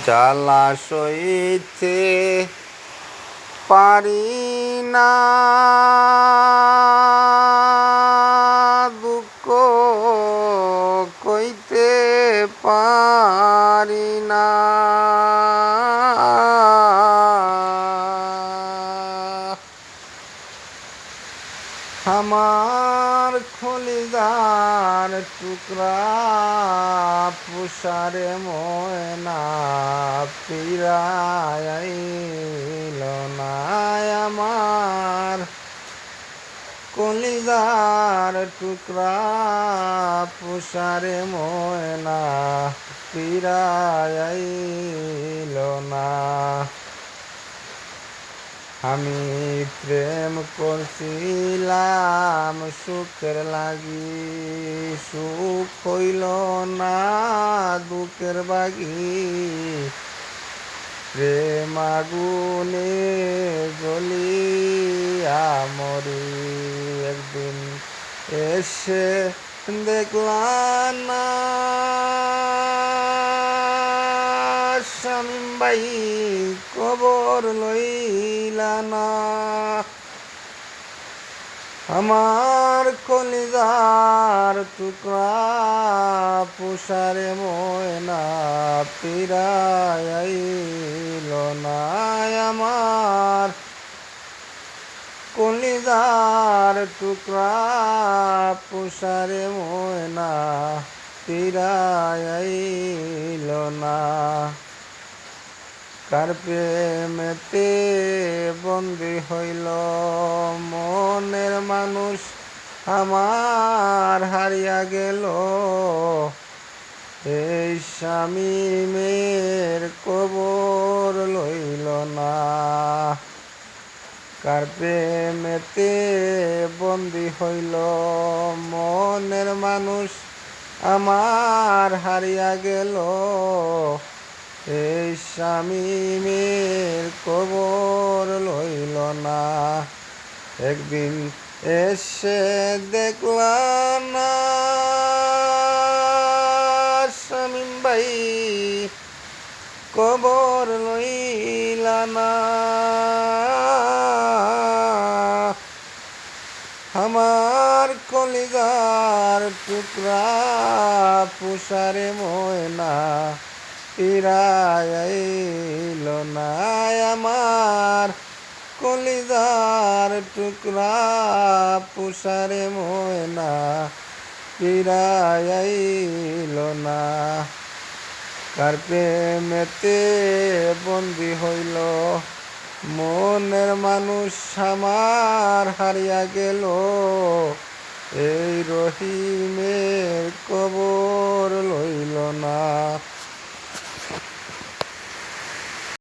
জ্বালা সইতে পারি না, দুঃখ কইতে পারি না। আমার কলিজার টুকরা পুষারে ময়না ফিরাইল না। আমার কলিজার টুকরা পুষারে ময়না ফিরাইল না। আমি প্রেম করছিলাম সুখের লাগি, সুখ হইল না দুঃখের বাগি। প্রেম আগুনে জ্বলিয়া মরি, একদিন এসে দেখলাম না শামীম ভাই কবর লইলা না। আমার কলিজার টুকরা পুষারে ময়না ফিরাইল না। আমার কলিজার টুকরা পুষারে ময়না ফিরাইল না। কার প্রেমেতে বন্দী হইল মনের মানুষ আমার হারিয়া গেল। এই শামীমের কবর লইল না। কার প্রেমেতে বন্দী হইল মনের মানুষ আমার হারিয়া গেল। এই শামীমের কবর লইল না। একদিন এসে দেখলাম না শামীম ভাই কবর লইলা না। আমার কলিজার টুকরা পুষারে ময়না ফিরাইল না। আমার কলিজার টুকরা পুষারে ময়না ফিরাইল না। কার প্রেমেতে বন্দী হইল মনের মানুষ আমার হারিয়া গেল। এই রহিমের কবর